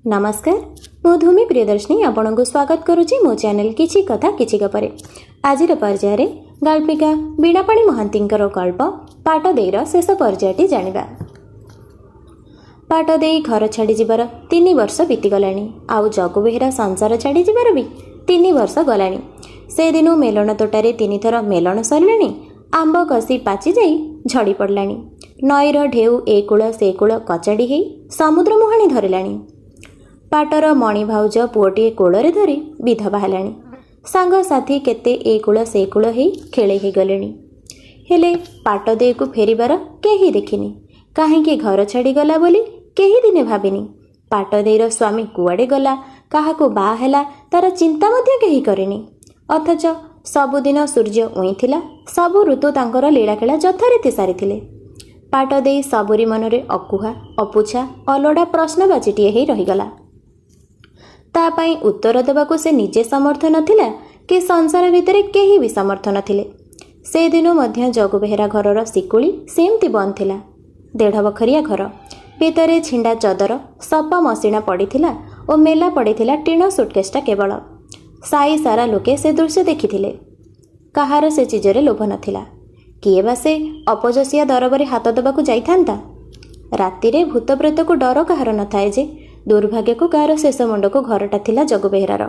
नमस्कार मु धूमि प्रियदर्शिनी आपण को स्वागत करुच्ची मो चैनल किछि कथा किछि गपरे। आज पर्यायर गाल्पिका बीणापाणी महांतींकर गल्प पाटदेईर शेष पर्यायटी जानिबा। पाटदेई घर छाड़ी जीवार 3 वर्ष बीतीगलानी। आउ जगु बेहेरा संसार छाड़ी जीवार भी 3 वर्ष गलानी। से दिनु मेलन तोटारे 3 थर मेलन सरलानी। आंब कसी पाची जाई झड़ी पड़लानी। नईर ढेउ ए कूल से कूल कचाड़ी हेई समुद्र मुहाणी धरिलानी। पाटर मणि भाउज पुओटीए कोଳରେ धरी विधवा हेलानी। सांगसाथी केते ए कूल से कूल हेई खेले ही गलेनी। हेले पाटदेई को फेरिबार केही देखिनी। काहेकि घर छाड़ी गला बोली केही दिने भाबिनी। पाटदेईर स्वामी कुआडे गला काहाको बा हेला तार चिंता मध्य केही करिनी। अथच सबुदिन सूर्य उईथिला। सबु ऋतु तांकर लीलाखेला यथारीति सारिथिले। पाटदेई सबुरी मनरे अकुहा अपुछा अलोड़ा प्रश्नबाचीटीए हेई रहीगला। ता पाई उत्तर देवाको से निजे समर्थ नथिला कि संसार भितरे केही भी समर्थ नथिले। से दिनो मध्य जगु बेहेरा घरर सिकुली सेमती बंद थिला। 1.5 बखरिया घर भितरे छिंडा चदर सपा मसिणा पड़ीथिला और मेला पड़ीथिला टीण सुटकेसटा केवल। साई सारा लोके से दृश्य देखिथिले। काहार से चीजरे लोभ नथिला। किए बा से अपजसिया दरबारे हाथ देबाकू जाइथांता। रातिरे भूत प्रेत को डर काहार नथाए जे दुर्भाग्य को गार शेष मुंड को घरटा थिला जगु बेहेरार।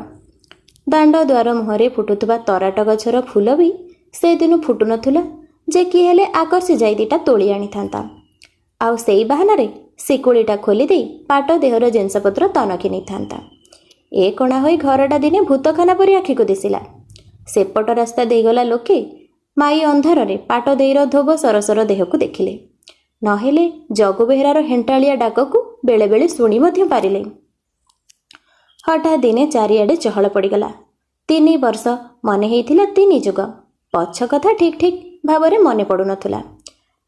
दांड द्वार मुहरे फुटुथुबा तराट गछर फूल भी से दिन फुटु नथुला जे कि हेले आकर्षि जाई दिटा तोली आनिथांता। आउ सेई बाहानारे सिकुलीटा खोली देई पाट देहर जिनसपत्र तनखी नेइथांता। ए कणा होई घरटा दिने भूतखाना परि आखि को दिसिला। सेपट रास्ता देइगला लोके माई अंधारे पाटदेईर धोब सरसर देह को देखिले। नहेले जगु बेहेरार हेंटालिया डाकू बेले बेले शुणी मध्य पारिले। हठात दिने चारिआडे चहल पड़ीगला। 3 वर्ष मने हेइथिला 3 जुग। पछ कथा ठीक ठीक भावरे मने पड़ु नथुला।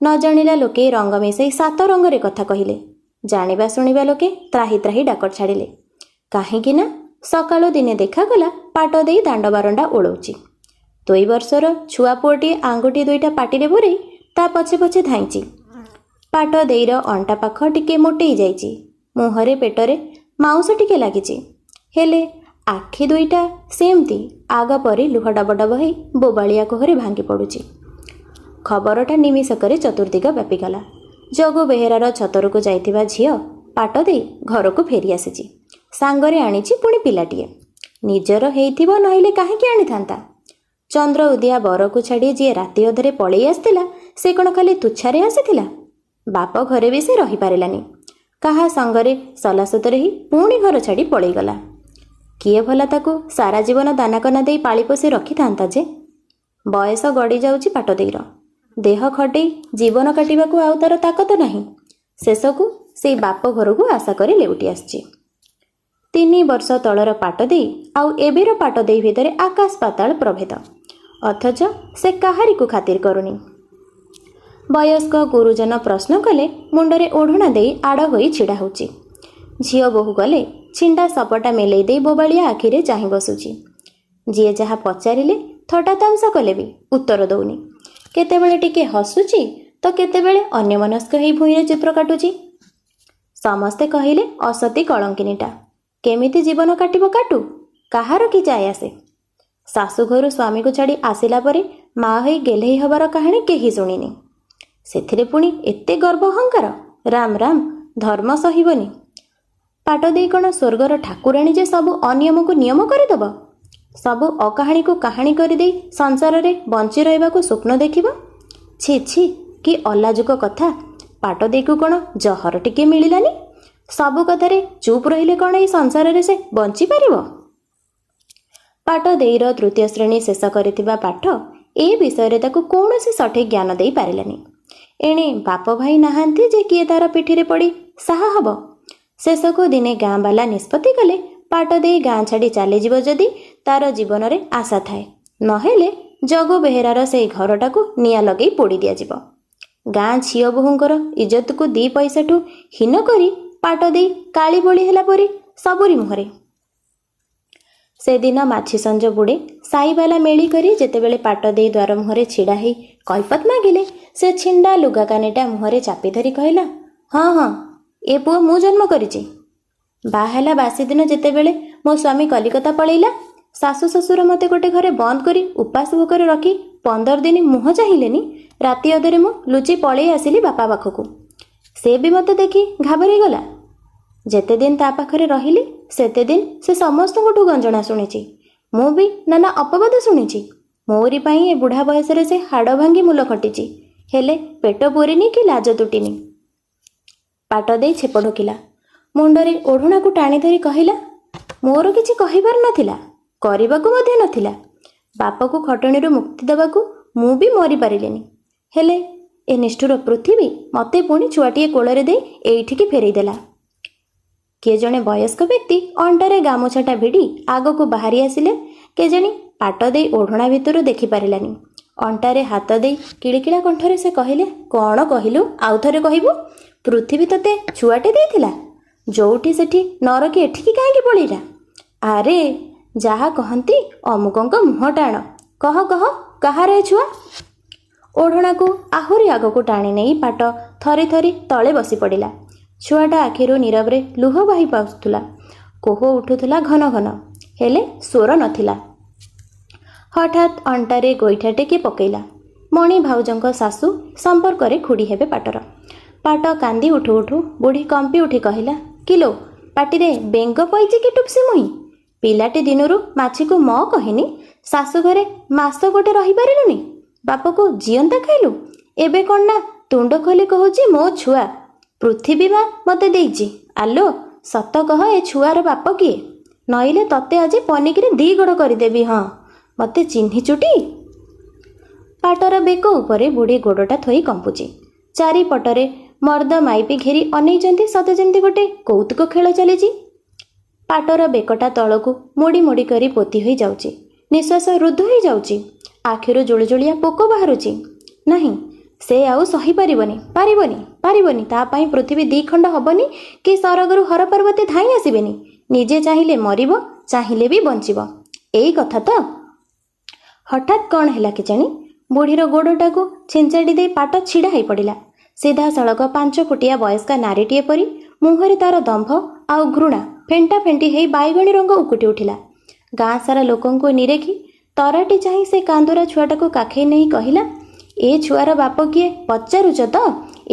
न जानिला लोके रंग मिसई 7 रंगरे कथा कहिले। जानिबा सुनिबा लोके त्राही त्राही डाकर छाड़िले। काहेकि ना सकाळु दिने देखागला पाटदेई दांड बारंडा ओळौची। 2 वर्षर छुआ पुओटी आंगुठी 2टा पाटिरे भरे ता पछे पछे धाइंची। पाटदेईर अंटा पाख टिके मोटेई जाइची। मुहरे पेटरे माउस टिके लागिची। हेले आखि 2टा सेमती आग परी लुह डब डब होई बोबालिया कोहरे भांगी पड़ुची। खबरटा निमिषकरे चतुर्दिग व्यापीगला। जगु बेहेरार छतरकू जाइथिबा झियो पाटदेई घरकू फेरी आसीची। सांगरे आनिची पुणी पिलाटिए। निजर हेइथिबो नहिले काहेकि आनिथांता। चंद्र उदिया बरकू छाड़ी जी राति अधरे पळेई आसथिला से कोन खाली तुच्छारे आसीथिला। बाप घरे भी से रही पारिलानी। काहा संगरे सलासुतरे ही पुणी घर छाड़ी पळेई गला। किए भला ताकू सारा जीवन दानाकना देई पाली पोषी रखी थांता जे। बयस गड़ी जाउची पाटदेईर। देह खटेई जीवन काटिबाकू आउ तार ताकत नाही। शेषकू से बाप घरकू आशा करी लेउटी आसची। 3 वर्ष तलर पाटदेई आउ एबेर पाटदेई भितरे आकाश पाताल प्रभेद। अथच से काहारी को खातिर करुनी। वयस्क गुरुजन प्रश्न कले मुंडरे ओढ़णा दे आड़ होई छिड़ा होची। झियो बोहू गले छिंडा सपटा मेले दे बोबालिया आखिरे चाहि बसुची। जिए जहा पचारिले थटा तामसा कले भी उत्तर दौनी। केतेबेले टिके हसुची तो केतेबेले अन्यमनस्क हेई भुइरे चित्र काटुची। समस्ते कहिले असती कलंकिनीटा। केमिति जीवन काटिबो काटू काहार कि जाय आसे। सासु घरु स्वामी को छाड़ी आसिला परे मा होई गेलेई हबार कहानी केही सुनिनी। सेथिरे पुणी एते गर्व अहंकार। राम राम धर्म सहिबनी। पाटदेई कण स्वर्गर ठाकुराणी जे सबु अनियम को नियम करदेव। सबु अकाहाणी को कहानी करदे संसार रे बंची रहिबाकू स्वप्न देखिबो। छी छी कि अलाजुक कथा। पाटदेई को कण जहर टिके मिलिलानी। सबु कथारे चुप रहिले कण ए संसार रे से बंची पारिबो। पाटदेईर 3य श्रेणी शेष करिथिबा पाठ ए विषय ताकू कौनसी सठिक ज्ञान देई पारिलानी। एणे बाप भाई नाहांती जे किए तार पिठीरे पड़ी साहा हब। शेषको दिने गाँ बाला निष्पत्ति कले पाटदेई गाँ छाड़ी चली जीव जदि तार जीवन रे आशा थाए। नहेले जगु बेहेरार से घरटाकू निया लगेई पोड़ी दिया जीव। गाँ झियो बोहूंकर इज्जत को 2 पैसाठू हीन करी पाटदेई काली बोली हेला परी सबुरी मुहरे। से दिन माछी संज बुड़े साईबाला मेली करी जेतेबेले पाटदेई द्वार मुहरे छिड़ा ही कैफत मागिले से छिंडा लुगा कानेटा मुहरे चापी धरी कहला हाँ हाँ ए पुओ मु जन्म करिछि। ବାହା ହେଲା ବାସି ଦିନ ଯେତେବେଳେ ମୋ ସ୍ୱାମୀ କଲିକତା ପଳେଇଲା, ଶାଶୁ ଶ୍ୱଶୁର ମୋତେ ଗୋଟେ ଘରେ ବନ୍ଦ କରି ଉପାସ ଭୋକରେ ରଖି 15 ଦିନ ମୁହଁ ଚାହିଁଲେନି। ରାତି ଅଧରେ ମୁଁ ଲୁଚି ପଳେଇ ଆସିଲି ବାପା ପାଖକୁ। ସେ ବି ମୋତେ ଦେଖି ଘାବରେଇଗଲା। ଯେତେ ଦିନ ତା ପାଖରେ ରହିଲି ସେତେ ଦିନ ସେ ସମସ୍ତଙ୍କଠୁ ଗଞ୍ଜଣା ଶୁଣିଛି। ମୁଁ ବି ନାନା ଅପବାଦ ଶୁଣିଛି। ମୋରି ପାଇଁ ଏ ବୁଢ଼ା ବୟସରେ ସେ ହାଡ଼ ଭାଙ୍ଗି ମୂଲ ଖଟିଛି, ହେଲେ ପେଟ ପୁରିନି କି ଲାଜ ତୁଟିନି। ପାଟ ଦେଇ ଛେପ ଢୋକିଲା। ମୁଣ୍ଡରେ ଓଢ଼ଣାକୁ ଟାଣି ଧରି କହିଲା, ମୋର କିଛି କହିବାର ନଥିଲା, କରିବାକୁ ମଧ୍ୟ ନଥିଲା। ବାପକୁ ଖଟଣିରୁ ମୁକ୍ତି ଦେବାକୁ ମୁଁ ବି ମରିପାରିଲିନି। ହେଲେ ଏ ନିଷ୍ଠୁର ପୃଥିବୀ ମୋତେ ପୁଣି ଛୁଆଟିଏ କୋଳରେ ଦେଇ ଏଇଠିକି ଫେରେଇ ଦେଲା। କିଏ ଜଣେ ବୟସ୍କ ବ୍ୟକ୍ତି ଅଣ୍ଟାରେ ଗାମୁଛାଟା ଭିଡ଼ି ଆଗକୁ ବାହାରି ଆସିଲେ। କେଜାଣି ପାଟ ଦେଇ ଓଢ଼ଣା ଭିତରୁ ଦେଖିପାରିଲାନି। ଅଣ୍ଟାରେ ହାତ ଦେଇ କିଳିକିଳା କଣ୍ଠରେ ସେ କହିଲେ, କ'ଣ କହିଲୁ? ଆଉ ଥରେ କହିବୁ? ପୃଥିବୀ ତତେ ଛୁଆଟେ ଦେଇଥିଲା? ଯୋଉଠି ସେଠି ନରକି ଏଠିକି କାହିଁକି ପଳେଇଲା? ଆରେ ଯାହା କହନ୍ତି ଅମୁକଙ୍କ ମୁହଁ ଟାଣ। କହ କହ, କାହାର ଏ ଛୁଆ? ଓଢ଼ଣାକୁ ଆହୁରି ଆଗକୁ ଟାଣି ନେଇ ପାଟ ଥରି ଥରି ତଳେ ବସି ପଡ଼ିଲା। ଛୁଆଟା ଆଖିରୁ ନୀରବରେ ଲୁହ ବାହି ପାଉଥିଲା। କୋହ ଉଠୁଥିଲା ଘନ ଘନ, ହେଲେ ସ୍ୱର ନଥିଲା। ହଠାତ୍ ଅଣ୍ଟାରେ ଗୋଇଠାଟେ କିଏ ପକେଇଲା। ମଣି ଭାଉଜଙ୍କ ଶାଶୁ, ସମ୍ପର୍କରେ ଖୁଡ଼ି ହେବେ ପାଟର। ପାଟ କାନ୍ଦି ଉଠୁ ଉଠୁ ବୁଢ଼ୀ କମ୍ପି ଉଠି କହିଲା, କିଲୋ ପାଟିରେ ବେଙ୍ଗ ପଇଛି କି ଟୁପ୍ସି ମୁହିଁ? ପିଲାଟି ଦିନରୁ ମାଛିକୁ ମ କହିନି, ଶାଶୁଘରେ ମାସ ଗୋଟେ ରହିପାରିଲୁନି, ବାପକୁ ଜିଅନ୍ତା ଖାଇଲୁ। ଏବେ କ'ଣ ନା ତୁଣ୍ଡ ଖୋଲି କହୁଛି ମୋ ଛୁଆ, ପୃଥିବୀ ମା ମୋତେ ଦେଇଛି। ଆଲୋ ସତ କହ, ଏ ଛୁଆର ବାପ କିଏ? ନଇଲେ ତତେ ଆଜି ପନିକିରେ 2 ଗୋଡ଼ କରିଦେବି। ହଁ, ମୋତେ ଚିହ୍ନିଚୁଟି? ପାଟର ବେକ ଉପରେ ବୁଢ଼ୀ ଗୋଡ଼ଟା ଥୋଇ କମ୍ପୁଛି। ଚାରିପଟରେ ମର୍ଦ୍ଦ ମାଇପି ଘେରି ଅନେଇଛନ୍ତି, ସତେ ଯେମିତି ଗୋଟେ କୌତୁକ ଖେଳ ଚାଲିଛି। ପାଟର ବେକଟା ତଳକୁ ମୋଡ଼ି ମୋଡ଼ି କରି ପୋତି ହୋଇଯାଉଛି। ନିଶ୍ୱାସ ରୁଦ୍ଧ ହୋଇଯାଉଛି। ଆଖିରୁ ଜୁଳୁଜୁଳିଆ ପୋକ ବାହାରୁଛି। ନାହିଁ, ସେ ଆଉ ସହିପାରିବନି, ପାରିବନି। ତା ପାଇଁ ପୃଥିବୀ 2 ଖଣ୍ଡ ହବନି କି ସରଗରୁ ହର ପର୍ବତେ ଧାଇଁ ଆସିବେନି। ନିଜେ ଚାହିଁଲେ ମରିବ, ଚାହିଁଲେ ବି ବଞ୍ଚିବ। ଏଇ କଥା ତ। ହଠାତ୍ କ'ଣ ହେଲା କେଜାଣି ବୁଢ଼ୀର ଗୋଡ଼ଟାକୁ ଛିଞ୍ଚାଡ଼ି ଦେଇ ପାଟ ଛିଡ଼ା ହୋଇପଡ଼ିଲା। ସିଧାସଳଖ 5 ଫୁଟିଆ ବୟସ୍କା ନାରୀଟିଏ ପରି। ମୁହଁରେ ତାର ଦମ୍ଭ ଆଉ ଘୃଣା ଫେଣ୍ଟା ଫେଣ୍ଟି ହେଇ ବାଇଗଣୀ ରଙ୍ଗ ଉକୁଟି ଉଠିଲା। ଗାଁ ସାରା ଲୋକଙ୍କୁ ନିରେଖି ତରାଟି ଚାହିଁ ସେ କାନ୍ଦୁରା ଛୁଆଟାକୁ କାଖେଇ ନେଇ କହିଲା, ଏ ଛୁଆର ବାପ କିଏ ପଚାରୁଛ ତ?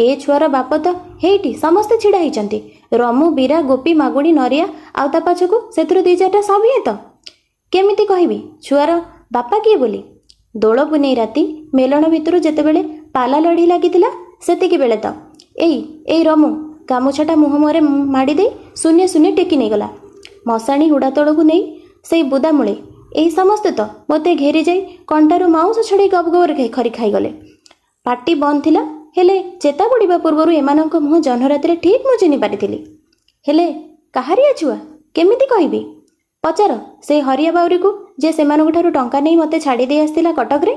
ଏ ଛୁଆର ବାପ ତ ହେଇଠି ସମସ୍ତେ ଛିଡ଼ା ହେଇଛନ୍ତି। ରମୁ, ବୀରା, ଗୋପୀ, ମାଗୁଣୀ, ନରିଆ ଆଉ ତା ପଛକୁ ସେଥିରୁ 2-4ଟା ସଭିଏଁ ତ। କେମିତି କହିବି ଛୁଆର ବାପା କିଏ ବୋଲି? ଦୋଳ ପୁନେଇ ରାତି ମେଲଣ ଭିତରୁ ଯେତେବେଳେ ପାଲା ଲଢ଼ି ଲାଗିଥିଲା, ସେତିକି ବେଳେ ତ ଏଇ ରମୁ ଗାମୁଛାଟା ମୁହଁ ମୁହଁରେ ମାଡ଼ି ଦେଇ ଶୂନ୍ୟ ଶୂନ୍ୟ ଟେକି ନେଇଗଲା। ମଶାଣୀ ହୁଡ଼ା ତଳକୁ ନେଇ ସେଇ ବୁଦାମୂଳେ ଏଇ ସମସ୍ତେ ତ ମୋତେ ଘେରି ଯାଇ କଣ୍ଟାରୁ ମାଉଁସ ଛଡ଼େଇ ଗବଗବରେ ଖରି ଖାଇଗଲେ। ପାଟି ବନ୍ଦ ଥିଲା, ହେଲେ ଚେତା ପଡ଼ିବା ପୂର୍ବରୁ ଏମାନଙ୍କ ମୁହଁ ଜହ୍ନରାତିରେ ଠିକ୍ ମୁଁ ଚିହ୍ନି ପାରିଥିଲି। ହେଲେ କାହାରିଆ ଛୁଆ କେମିତି କହିବି? ପଚାର ସେଇ ହରିଆ ବାଉରୀକୁ, ଯେ ସେମାନଙ୍କଠାରୁ ଟଙ୍କା ନେଇ ମୋତେ ଛାଡ଼ି ଦେଇ ଆସିଥିଲା କଟକରେ।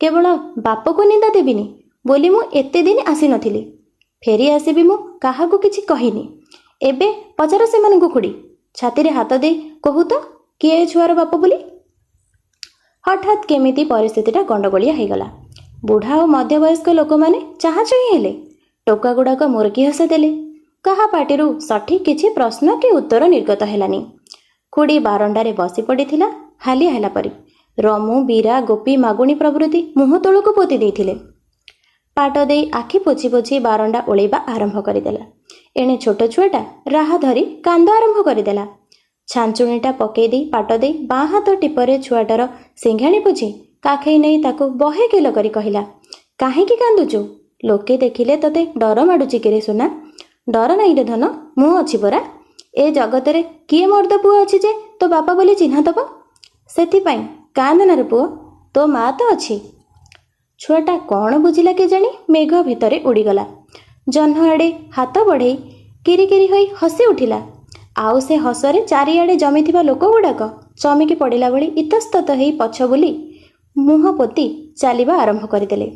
କେବଳ ବାପକୁ ନିନ୍ଦା ଦେବିନି ବୋଲି ମୁଁ ଏତେ ଦିନ ଆସିନଥିଲି। ଫେରି ଆସିବି ମୁଁ କାହାକୁ କିଛି କହିନି। ଏବେ ପଚାର ସେମାନଙ୍କୁ ଖୁଡ଼ି, ଛାତିରେ ହାତ ଦେଇ କହୁ ତ କିଏ ଏ ଛୁଆର ବାପ ବୋଲି। ହଠାତ୍ କେମିତି ପରିସ୍ଥିତିଟା ଗଣ୍ଡଗୋଳିଆ ହେଇଗଲା। ବୁଢ଼ା ଓ ମଧ୍ୟବୟସ୍କ ଲୋକମାନେ ଚାହାଁଚୁଇଁ ହେଲେ। ଟୋକା ଗୁଡ଼ାକ ମୁରକି ହସ ଦେଲେ। କାହା ପାଟିରୁ ସଠିକ୍ କିଛି ପ୍ରଶ୍ନ କି ଉତ୍ତର ନିର୍ଗତ ହେଲାନି। ଖୁଡ଼ି ବାରଣ୍ଡାରେ ବସି ପଡ଼ିଥିଲା ହାଲିଆ ହେଲା ପରି। ରମୁ, ବୀରା, ଗୋପୀ, ମାଗୁଣୀ ପ୍ରଭୃତି ମୁହଁ ତଳକୁ ପୋତି ଦେଇଥିଲେ। ପାଟ ଦେଇ ଆଖି ପୋଛି ପୋଛି ବାରଣ୍ଡା ଓଳେଇବା ଆରମ୍ଭ କରିଦେଲା। ଏଣେ ଛୋଟ ଛୁଆଟା ରାହା ଧରି କାନ୍ଦ ଆରମ୍ଭ କରିଦେଲା। ଛାଞ୍ଚୁଣିଟା ପକେଇ ଦେଇ ପାଟ ଦେଇ ବାଁ ହାତ ଟିପରେ ଛୁଆଟାର ସିଙ୍ଘାଣି ପୋଛି କାଖେଇ ନେଇ ତାକୁ ବହେ ଗେଲ କରି କହିଲା, କାହିଁକି କାନ୍ଦୁଛୁ? ଲୋକେ ଦେଖିଲେ ତତେ ଡର ମାଡ଼ୁଛି କିରେ ସୁନା? ଡର ନାହିଁ ରେ ଧନ, ମୁଁ ଅଛି ପରା। ଏ ଜଗତରେ କିଏ ମର୍ଦ୍ଦ ପୁଅ ଅଛି ଯେ ତୋ ବାପା ବୋଲି ଚିହ୍ନା ଦବ? ସେଥିପାଇଁ କାନ୍ଦନାରେ ପୁଅ, ତୋ ମା ତ ଅଛି। ଛୁଆଟା କ'ଣ ବୁଝିଲା କେଜାଣି ମେଘ ଭିତରେ ଉଡ଼ିଗଲା। ଜହ୍ନ ଆଡ଼େ ହାତ ବଢ଼େଇ କିରିକିରି ହୋଇ ହସି ଉଠିଲା। ଆଉ ସେ ହସରେ ଚାରିଆଡ଼େ ଜମିଥିବା ଲୋକ ଗୁଡ଼ାକ ଚମିକି ପଡ଼ିଲା ଭଳି ଇତସ୍ତତ ହେଇ ପଛ ବୁଲି ମୁହଁ ପୋତି ଚାଲିବା ଆରମ୍ଭ କରିଦେଲେ।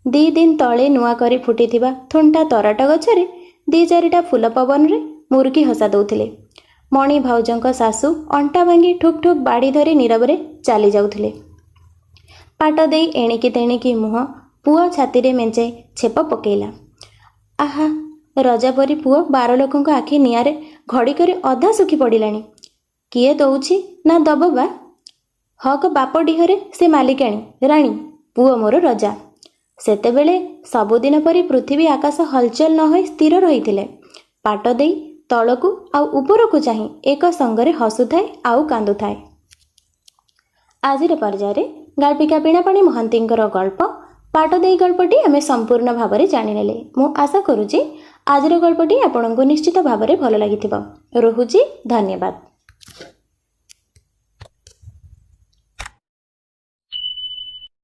2 ଦିନ ତଳେ ନୂଆ କରି ଫୁଟିଥିବା ଥୁଣ୍ଟା ତରାଟ ଗଛରେ 2-4ଟା ଫୁଲ ପବନରେ ମୁରୁକି ହସା ଦଉଥିଲେ। ମଣି ଭାଉଜଙ୍କ ଶାଶୁ ଅଣ୍ଟା ଭାଙ୍ଗି ଠୁକ୍ ଠୁକ୍ ବାଡ଼ି ଧରି ନୀରବରେ ଚାଲି ଯାଉଥିଲେ। ପାଟ ଦେଇ ଏଣିକି ତେଣିକି ମୁହଁ ପୁଅ ଛାତିରେ ମେଞ୍ଚେ ଛେପ ପକେଇଲା। ଆହା, ରଜା ପରି ପୁଅ 12 ଲୋକଙ୍କ ଆଖି ନିଆଁରେ ଘଡ଼ିକରେ ଅଧା ଶୁଖି ପଡ଼ିଲାଣି। କିଏ ଦଉଛି ନା ଦବ ବା? ହକ ବାପ ଡିହରେ ସେ ମାଲିକାଣୀ ରାଣୀ, ପୁଅ ମୋର ରଜା। ସେତେବେଳେ ସବୁଦିନ ପରି ପୃଥିବୀ ଆକାଶ ହଲଚଲ ନ ହୋଇ ସ୍ଥିର ରହିଥିଲେ। ପାଟ ଦେଇ ତଳକୁ ଆଉ ଉପରକୁ ଚାହିଁ ଏକ ସଙ୍ଗରେ ହସୁଥାଏ ଆଉ କାନ୍ଦୁଥାଏ। ଆଜିର ପର୍ଯ୍ୟାୟରେ ଗାଳ୍ପିକା ବୀଣାପାଣି ମହାନ୍ତିଙ୍କର ଗଳ୍ପ ପାଟ ଦେଇ ଗଳ୍ପଟି ଆମେ ସମ୍ପୂର୍ଣ୍ଣ ଭାବରେ ଜାଣିନେଲେ। ମୁଁ ଆଶା କରୁଛି ଆଜିର ଗଳ୍ପଟି ଆପଣଙ୍କୁ ନିଶ୍ଚିତ ଭାବରେ ଭଲ ଲାଗିଥିବ। ରହୁଛି, ଧନ୍ୟବାଦ।